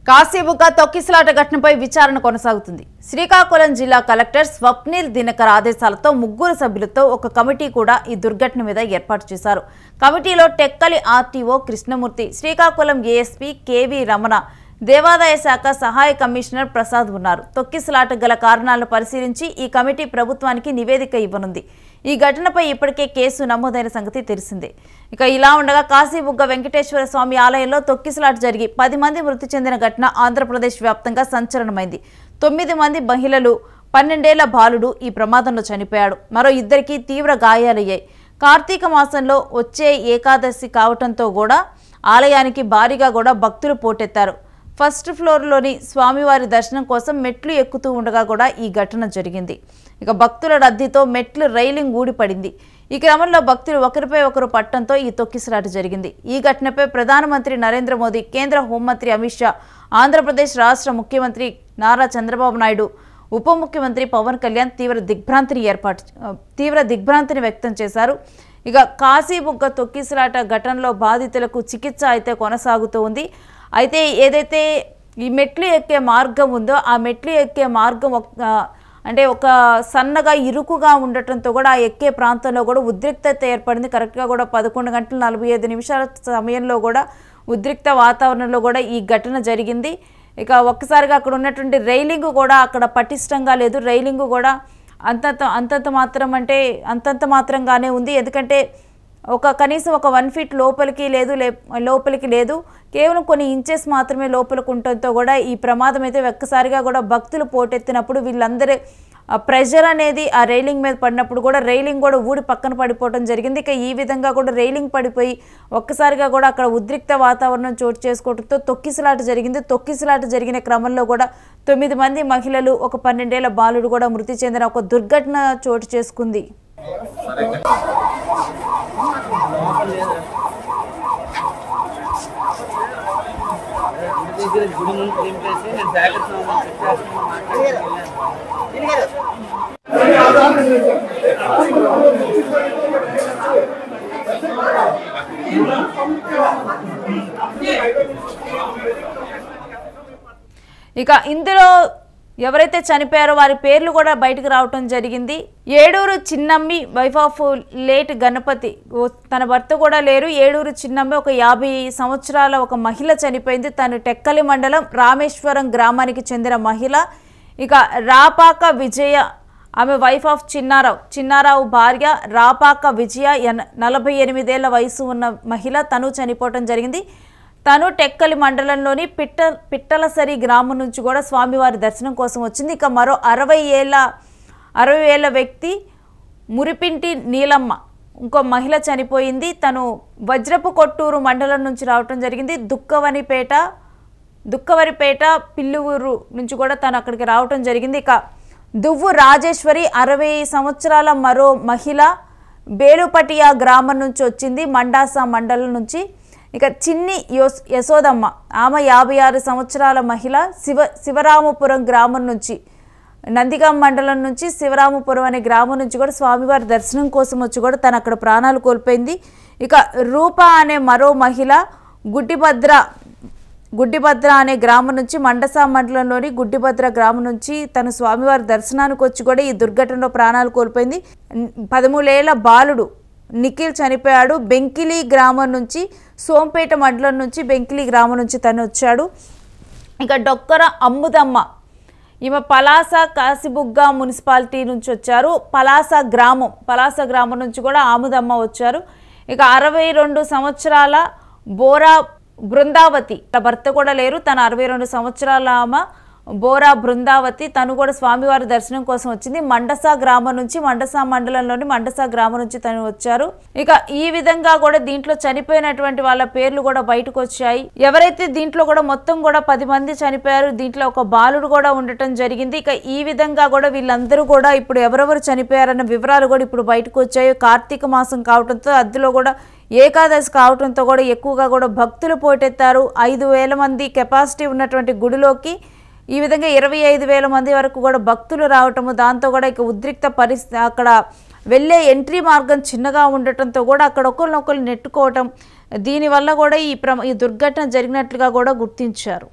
కాశీబుగ్గ తొక్కిసలాట ఘటనపై విచారణ కొనసాగుతుంది. శ్రీకాకుళం జిల్లా కలెక్టర్ స్వప్నిల్ దినకర్ ఆదేశాలతో ముగ్గురు సభ్యులతో ఒక కమిటీ కూడా ఈ దుర్ఘటన మీద ఏర్పాటు చేశారు. కమిటీలో Tekkali RTO Krishnamurthy, Srikakulam ASP KV Ramana, దేవాదాయ శాఖ సహాయ కమిషనర్ ప్రసాద్ ఉన్నారు. తొక్కిసలాట గల కారణాలను పరిశీలించి ఈ కమిటీ ప్రభుత్వానికి నివేదిక ఇవ్వనుంది. ఈ ఘటనపై ఇప్పటికే కేసు నమోదైన సంగతి తెలిసిందే. ఇక ఇలా ఉండగా కాశీబుగ్గ వెంకటేశ్వర స్వామి ఆలయంలో తొక్కిసలాట జరిగి 10 మంది మృతి చెందిన ఘటన ఆంధ్రప్రదేశ్ వ్యాప్తంగా సంచలనమైంది. 9 మంది మహిళలు, 12 ఏళ్ల బాలుడు ఈ ప్రమాదంలో చనిపోయాడు. మరో 2కి తీవ్ర గాయాలయ్యాయి. కార్తీక మాసంలో వచ్చే ఏకాదశి కావటంతో కూడా ఆలయానికి భారీగా కూడా భక్తులు పోటెత్తారు. ఫస్ట్ ఫ్లోర్లోని స్వామివారి దర్శనం కోసం మెట్లు ఎక్కుతూ ఉండగా కూడా ఈ ఘటన జరిగింది. ఇక భక్తుల రద్దీతో మెట్లు రైలింగ్ ఊడిపడింది. ఈ క్రమంలో భక్తులు ఒకరిపై ఒకరు పట్టడంతో ఈ తొక్కిసలాట జరిగింది. ఈ ఘటనపై ప్రధానమంత్రి నరేంద్ర మోదీ, కేంద్ర హోంమంత్రి అమిత్ షా, ఆంధ్రప్రదేశ్ రాష్ట్ర ముఖ్యమంత్రి నారా చంద్రబాబు నాయుడు, ఉప ముఖ్యమంత్రి పవన్ కళ్యాణ్ తీవ్ర దిగ్భ్రాంతిని వ్యక్తం చేశారు. ఇక కాశీబుగ్గ తొక్కిసలాట ఘటనలో బాధితులకు చికిత్స అయితే కొనసాగుతూ ఉంది. అయితే ఏదైతే ఈ మెట్లు ఎక్కే మార్గం ఉందో ఆ మెట్లు ఎక్కే మార్గం అంటే ఒక సన్నగా ఇరుకుగా ఉండటంతో కూడా ఆ ఎక్కే ప్రాంతంలో కూడా ఉద్రిక్తత ఏర్పడింది. కరెక్ట్గా కూడా 11:45 సమయంలో కూడా ఉద్రిక్త వాతావరణంలో కూడా ఈ ఘటన జరిగింది. ఇక ఒక్కసారిగా అక్కడ ఉన్నటువంటి రైలింగ్ కూడా అక్కడ పటిష్టంగా లేదు. రైలింగ్ కూడా అంతంత మాత్రంగానే ఉంది. ఎందుకంటే కనీసం ఒక 1 ఫీట్ లోపలికి లేదు, కేవలం కొన్ని ఇంచెస్ మాత్రమే లోపలికి ఉండటంతో కూడా ఈ ప్రమాదం అయితే ఒక్కసారిగా కూడా భక్తులు పోటెత్తినప్పుడు వీళ్ళందరి ప్రెషర్ అనేది ఆ రైలింగ్ మీద పడినప్పుడు కూడా రైలింగ్ కూడా ఊడి పక్కన పడిపోవడం జరిగింది. ఇక ఈ విధంగా కూడా రైలింగ్ పడిపోయి ఒక్కసారిగా కూడా అక్కడ ఉద్రిక్త వాతావరణం చోటు చేసుకోవడంతో తొక్కిసలాట జరిగింది. తొక్కిసలాట జరిగిన క్రమంలో కూడా 9 మంది మహిళలు, ఒక 12 ఏళ్ల బాలుడు కూడా మృతి చెందిన ఒక దుర్ఘటన చోటు చేసుకుంది. ఇక ఇందులో ఎవరైతే చనిపోయారో వారి పేర్లు కూడా బయటకు రావటం జరిగింది. Yeduru Chinnammi, wife of late Ganapati, తన భర్త కూడా లేరు. ఏడూరు చిన్నమ్మి ఒక 50 సంవత్సరాల ఒక మహిళ చనిపోయింది. తను టెక్కలి మండలం రామేశ్వరం గ్రామానికి చెందిన మహిళ. ఇక రాపాక విజయ, ఆమె వైఫ్ ఆఫ్ చిన్నారావు భార్య రాపాక విజయ, 48 ఏళ్ల వయసు ఉన్న మహిళ. తను చనిపోవటం జరిగింది. తను టెక్కలి మండలంలోని పిట్టలసరి గ్రామం నుంచి కూడా స్వామివారి దర్శనం కోసం వచ్చింది. ఇక మరో 60 ఏళ్ల వ్యక్తి మురిపింటి నీలమ్మ, ఇంకో మహిళ చనిపోయింది. తను వజ్రపు కొట్టూరు మండలం నుంచి రావటం జరిగింది. దుక్కవరిపేట పిల్లువూరు నుంచి కూడా తను అక్కడికి రావటం జరిగింది. ఇక దువ్వు రాజేశ్వరి, 60 సంవత్సరాల మరో మహిళ బేలుపటియా గ్రామం నుంచి వచ్చింది, మండాస మండలం నుంచి. ఇక చిన్ని యశోదమ్మ, ఆమె 56 సంవత్సరాల మహిళ, శివరామపురం గ్రామం నుంచి, నందిగాం మండలం నుంచి శివరామపురం అనే గ్రామం నుంచి కూడా స్వామివారి దర్శనం కోసం వచ్చి కూడా తను అక్కడ ప్రాణాలు కోల్పోయింది. ఇక రూప అనే మరో మహిళ గుడ్డిభద్ర అనే గ్రామం నుంచి, మండసా మండలంలోని గుడ్డిభద్ర గ్రామం నుంచి తను స్వామివారి దర్శనానికి వచ్చి కూడా ఈ దుర్ఘటనలో ప్రాణాలు కోల్పోయింది. 13 ఏళ్ల బాలుడు నిఖిల్ చనిపోయాడు. బెంకిలి గ్రామం నుంచి, సోంపేట మండలం నుంచి బెంకిలి గ్రామం నుంచి తను వచ్చాడు. ఇక డొక్కర అమ్ముదమ్మ, ఈమె పలాస కాశీబుగ్గ మున్సిపాలిటీ నుంచి వచ్చారు. పలాస గ్రామం నుంచి కూడా ఆముదమ్మ వచ్చారు. ఇక 62 సంవత్సరాల బోరా బృందావతి, భర్త కూడా లేరు. తన 62 సంవత్సరాల ఆమె బోరా బృందావతి, తను కూడా స్వామివారి దర్శనం కోసం వచ్చింది. మండసా గ్రామం నుంచి, మండసా మండలంలోని మండసా గ్రామం నుంచి తను వచ్చారు. ఇక ఈ విధంగా కూడా దీంట్లో చనిపోయినటువంటి వాళ్ళ పేర్లు కూడా బయటకు వచ్చాయి. ఎవరైతే దీంట్లో కూడా మొత్తం కూడా 10 మంది చనిపోయారు. దీంట్లో ఒక బాలుడు కూడా ఉండటం జరిగింది. ఇక ఈ విధంగా కూడా వీళ్ళందరూ కూడా ఇప్పుడు ఎవరెవరు చనిపోయారన్న వివరాలు కూడా ఇప్పుడు బయటకు వచ్చాయి. కార్తీక మాసం కావడంతో, అందులో కూడా ఏకాదశి కావడంతో కూడా ఎక్కువగా కూడా భక్తులు పోటెత్తారు. 5,000 మంది కెపాసిటీ ఉన్నటువంటి గుడిలోకి ఈ విధంగా 25,000 మంది వరకు కూడా భక్తులు రావటము, దాంతో కూడా ఇక ఉద్రిక్త పరిస్థితి, అక్కడ వెళ్ళే ఎంట్రీ మార్గం చిన్నగా ఉండటంతో కూడా అక్కడ ఒకరినొకరు నెట్టుకోవటం, దీనివల్ల కూడా ఈ దుర్ఘటన జరిగినట్లుగా కూడా గుర్తించారు.